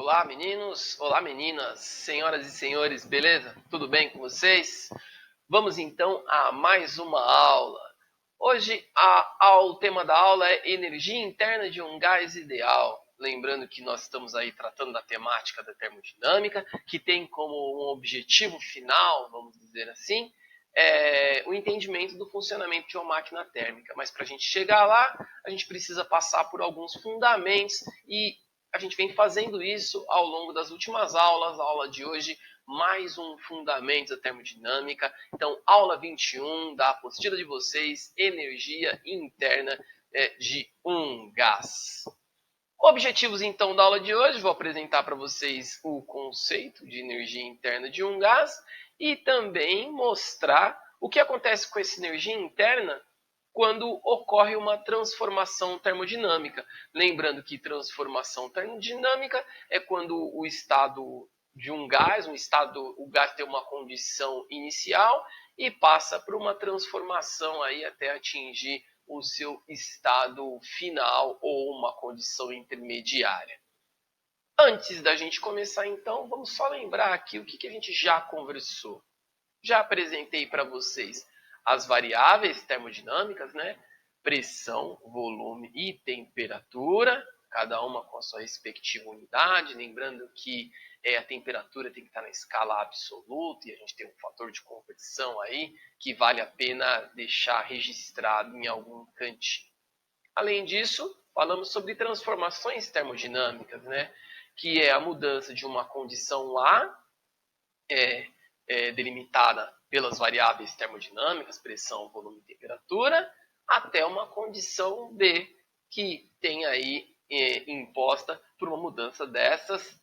Olá, meninos! Olá, meninas! Senhoras e senhores, beleza? Tudo bem com vocês? Vamos então a mais uma aula. Hoje o tema da aula é energia interna de um gás ideal. Lembrando que nós estamos aí tratando da temática da termodinâmica, que tem como um objetivo final, vamos dizer assim, o entendimento do funcionamento de uma máquina térmica. Mas para a gente chegar lá, a gente precisa passar por alguns fundamentos e a gente vem fazendo isso ao longo das últimas aulas. A aula de hoje, mais um fundamento da termodinâmica. Então, aula 21 da apostila de vocês, energia interna de um gás. Objetivos, então, da aula de hoje. Vou apresentar para vocês o conceito de energia interna de um gás e também mostrar o que acontece com essa energia interna quando ocorre uma transformação termodinâmica. Lembrando que transformação termodinâmica é quando o estado de um gás, o gás tem uma condição inicial e passa por uma transformação aí até atingir o seu estado final ou uma condição intermediária. Antes da gente começar, então, vamos só lembrar aqui o que a gente já conversou. Já apresentei para vocês as variáveis termodinâmicas, né? Pressão, volume e temperatura, cada uma com a sua respectiva unidade. Lembrando que a temperatura tem que estar na escala absoluta e a gente tem um fator de conversão aí que vale a pena deixar registrado em algum cantinho. Além disso, falamos sobre transformações termodinâmicas, né? Que é a mudança de uma condição A, delimitada pelas variáveis termodinâmicas, pressão, volume e temperatura, até uma condição B, que tem aí imposta por uma mudança dessas,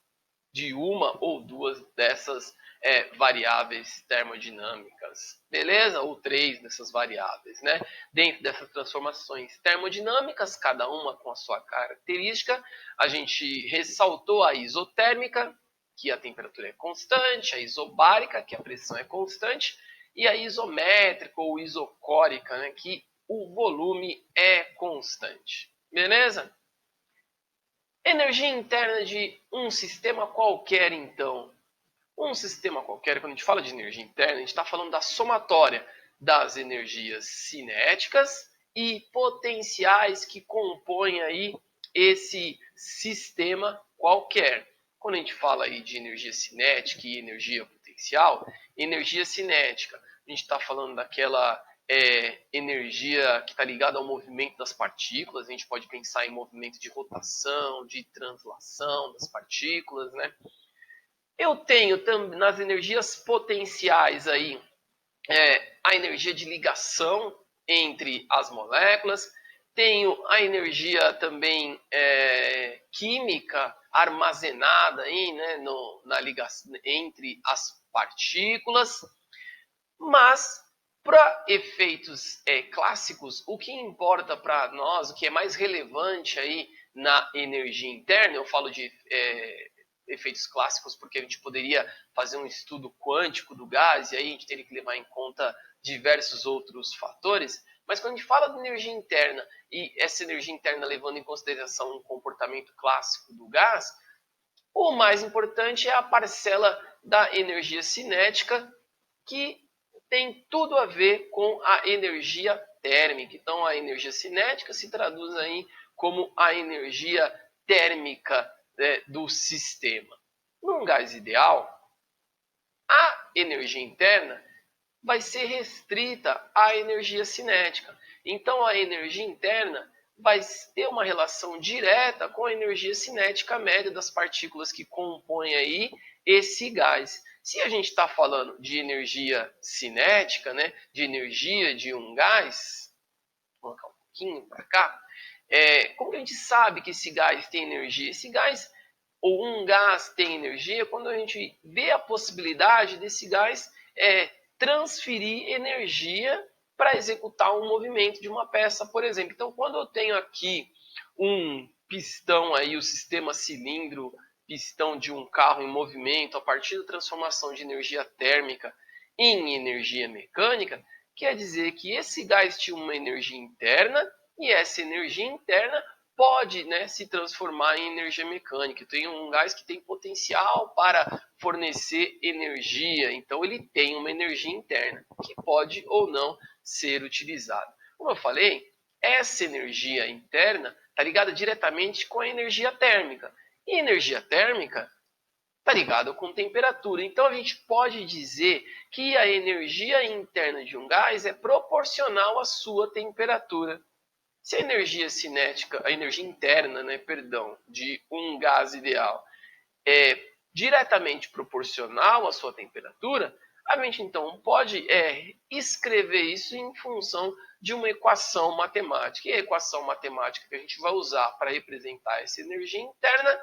de uma ou duas dessas variáveis termodinâmicas, beleza? Ou três dessas variáveis, né? Dentro dessas transformações termodinâmicas, cada uma com a sua característica, a gente ressaltou a isotérmica, que a temperatura é constante, a isobárica, que a pressão é constante, e a isométrica ou isocórica, né, que o volume é constante. Beleza? Energia interna de um sistema qualquer, então. Um sistema qualquer, quando a gente fala de energia interna, a gente está falando da somatória das energias cinéticas e potenciais que compõem aí esse sistema qualquer. Quando a gente fala aí de energia cinética e energia potencial, energia cinética, a gente está falando daquela energia que está ligada ao movimento das partículas. A gente pode pensar em movimento de rotação, de translação das partículas, né? Eu tenho nas energias potenciais aí a energia de ligação entre as moléculas, tenho a energia também química armazenada aí, né, na ligação entre as partículas, mas para efeitos clássicos, o que importa para nós, o que é mais relevante aí na energia interna, eu falo de efeitos clássicos porque a gente poderia fazer um estudo quântico do gás e aí a gente teria que levar em conta diversos outros fatores, mas quando a gente fala de energia interna e essa energia interna levando em consideração um comportamento clássico do gás, o mais importante é a parcela da energia cinética, que tem tudo a ver com a energia térmica. Então, a energia cinética se traduz aí como a energia térmica do sistema. Num gás ideal, a energia interna vai ser restrita à energia cinética. Então, a energia interna vai ter uma relação direta com a energia cinética média das partículas que compõem aí esse gás. Se a gente está falando de energia cinética, né, de energia de um gás, vou colocar um pouquinho para cá, como que a gente sabe que esse gás tem energia? Esse gás, ou um gás tem energia, quando a gente vê a possibilidade desse gás transferir energia para executar um movimento de uma peça, por exemplo. Então, quando eu tenho aqui um pistão, aí, o sistema cilindro, pistão de um carro em movimento, a partir da transformação de energia térmica em energia mecânica, quer dizer que esse gás tinha uma energia interna e essa energia interna pode, né, se transformar em energia mecânica. Tem um gás que tem potencial para fornecer energia, então ele tem uma energia interna que pode ou não ser utilizada. Como eu falei, essa energia interna está ligada diretamente com a energia térmica. E energia térmica está ligada com temperatura. Então a gente pode dizer que a energia interna de um gás é proporcional à sua temperatura. Se a energia cinética, a energia interna, de um gás ideal é diretamente proporcional à sua temperatura, a gente então pode escrever isso em função de uma equação matemática. E a equação matemática que a gente vai usar para representar essa energia interna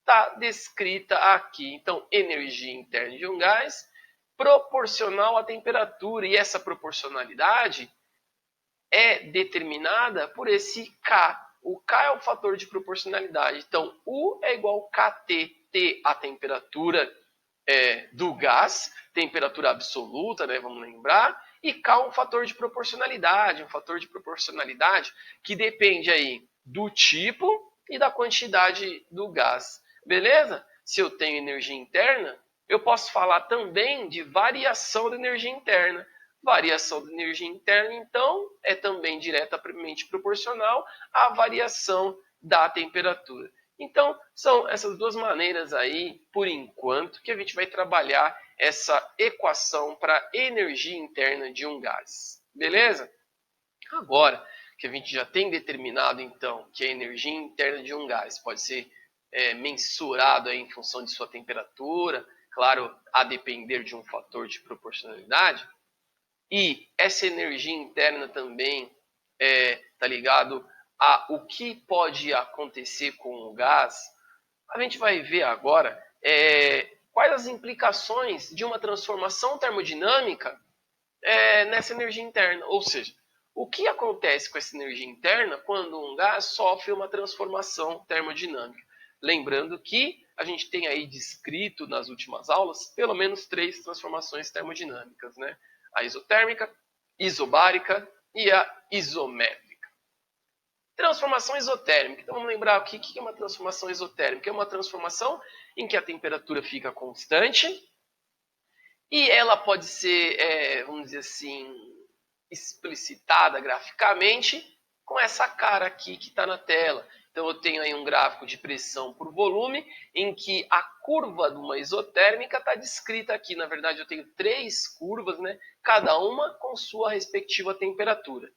está descrita aqui. Então, energia interna de um gás proporcional à temperatura. E essa proporcionalidade é determinada por esse K. O K é o fator de proporcionalidade. Então, U é igual a KT, T a temperatura do gás, temperatura absoluta, né, vamos lembrar, e K um fator de proporcionalidade, que depende aí do tipo e da quantidade do gás. Beleza? Se eu tenho energia interna, eu posso falar também de variação da energia interna. Variação da energia interna, então, é também diretamente proporcional à variação da temperatura. Então, são essas duas maneiras aí, por enquanto, que a gente vai trabalhar essa equação para energia interna de um gás. Beleza? Agora que a gente já tem determinado, então, que a energia interna de um gás pode ser mensurado aí em função de sua temperatura, claro, a depender de um fator de proporcionalidade, e essa energia interna também está ligado a o que pode acontecer com o gás. A gente vai ver agora quais as implicações de uma transformação termodinâmica nessa energia interna. Ou seja, o que acontece com essa energia interna quando um gás sofre uma transformação termodinâmica. Lembrando que a gente tem aí descrito nas últimas aulas pelo menos 3 transformações termodinâmicas, né? A isotérmica, isobárica e a isométrica. Transformação isotérmica. Então vamos lembrar o que é uma transformação isotérmica. É uma transformação em que a temperatura fica constante e ela pode ser, vamos dizer assim, explicitada graficamente com essa cara aqui que está na tela. Então eu tenho aí um gráfico de pressão por volume, em que a curva de uma isotérmica está descrita aqui. Na verdade, eu tenho 3 curvas, né? Cada uma com sua respectiva temperatura.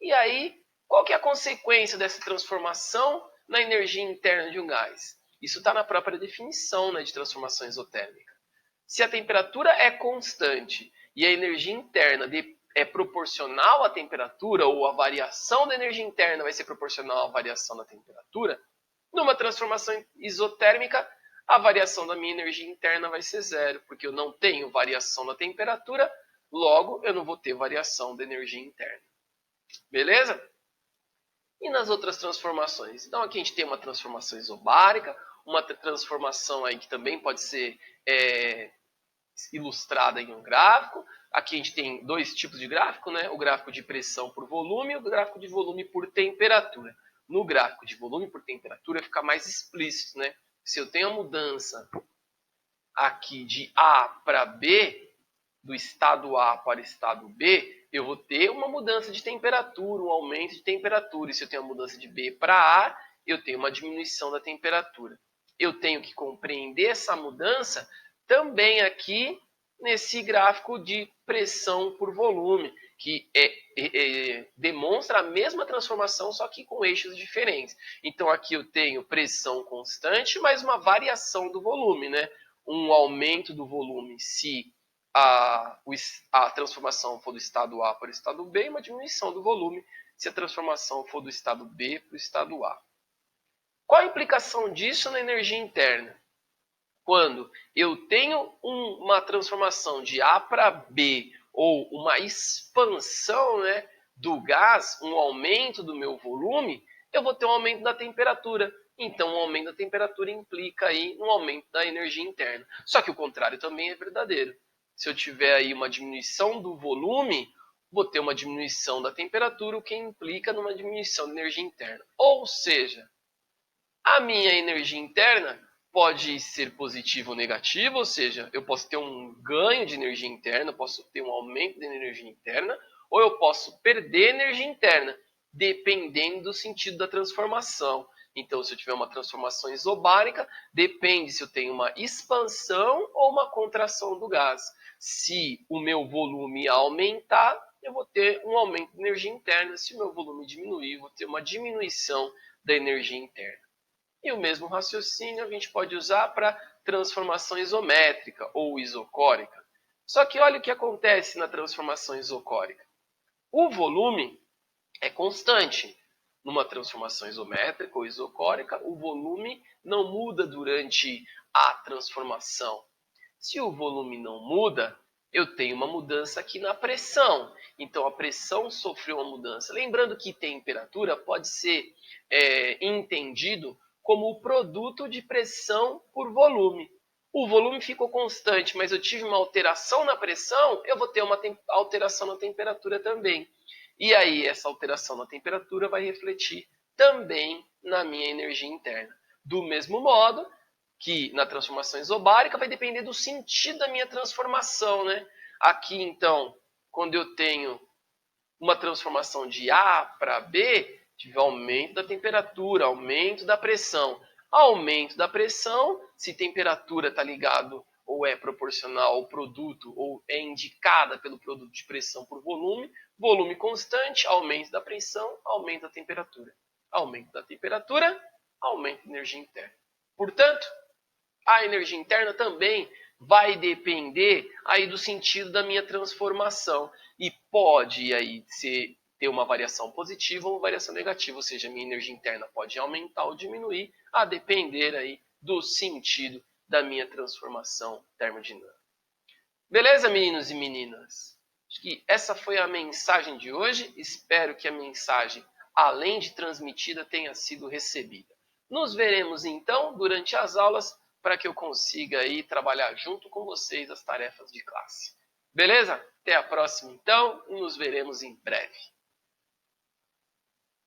E aí, qual que é a consequência dessa transformação na energia interna de um gás? Isso está na própria definição, né, de transformação isotérmica. Se a temperatura é constante e a energia interna é proporcional à temperatura, ou a variação da energia interna vai ser proporcional à variação da temperatura, numa transformação isotérmica, a variação da minha energia interna vai ser 0, porque eu não tenho variação da temperatura, logo eu não vou ter variação da energia interna. Beleza? E nas outras transformações? Então aqui a gente tem uma transformação isobárica, uma transformação aí que também pode ser ilustrada em um gráfico. Aqui a gente tem 2 tipos de gráfico, né? O gráfico de pressão por volume e o gráfico de volume por temperatura. No gráfico de volume por temperatura fica mais explícito, né? Se eu tenho a mudança aqui de A para B, do estado A para o estado B, eu vou ter uma mudança de temperatura, um aumento de temperatura. E se eu tenho a mudança de B para A, eu tenho uma diminuição da temperatura. Eu tenho que compreender essa mudança também aqui nesse gráfico de pressão por volume, que demonstra a mesma transformação, só que com eixos diferentes. Então aqui eu tenho pressão constante, mas uma variação do volume, né? Um aumento do volume se a transformação for do estado A para o estado B, e uma diminuição do volume se a transformação for do estado B para o estado A. Qual a implicação disso na energia interna? Quando eu tenho uma transformação de A para B, ou uma expansão, né, do gás, um aumento do meu volume, eu vou ter um aumento da temperatura. Então, o aumento da temperatura implica aí um aumento da energia interna. Só que o contrário também é verdadeiro. Se eu tiver aí uma diminuição do volume, vou ter uma diminuição da temperatura, o que implica numa diminuição da energia interna. Ou seja, a minha energia interna pode ser positiva ou negativa, ou seja, eu posso ter um ganho de energia interna, posso ter um aumento de energia interna, ou eu posso perder energia interna, dependendo do sentido da transformação. Então, se eu tiver uma transformação isobárica, depende se eu tenho uma expansão ou uma contração do gás. Se o meu volume aumentar, eu vou ter um aumento de energia interna. Se o meu volume diminuir, eu vou ter uma diminuição da energia interna. E o mesmo raciocínio a gente pode usar para transformação isométrica ou isocórica. Só que olha o que acontece na transformação isocórica. O volume é constante. Numa transformação isométrica ou isocórica, o volume não muda durante a transformação. Se o volume não muda, eu tenho uma mudança aqui na pressão. Então, a pressão sofreu uma mudança. Lembrando que temperatura pode ser entendido como o produto de pressão por volume. O volume ficou constante, mas eu tive uma alteração na pressão, eu vou ter uma alteração na temperatura também. E aí, essa alteração na temperatura vai refletir também na minha energia interna. Do mesmo modo que na transformação isobárica vai depender do sentido da minha transformação, né? Aqui, então, quando eu tenho uma transformação de A para B, tive aumento da temperatura, aumento da pressão. Aumento da pressão, se temperatura está ligado ou é proporcional ao produto ou é indicada pelo produto de pressão por volume, volume constante, aumento da pressão, aumento da temperatura. Aumento da temperatura, aumento da energia interna. Portanto, a energia interna também vai depender aí do sentido da minha transformação e pode aí ter uma variação positiva ou uma variação negativa, ou seja, a minha energia interna pode aumentar ou diminuir a depender aí do sentido da minha transformação termodinâmica. Beleza, meninos e meninas? Acho que essa foi a mensagem de hoje. Espero que a mensagem, além de transmitida, tenha sido recebida. Nos veremos então durante as aulas para que eu consiga aí trabalhar junto com vocês as tarefas de classe. Beleza? Até a próxima então e nos veremos em breve.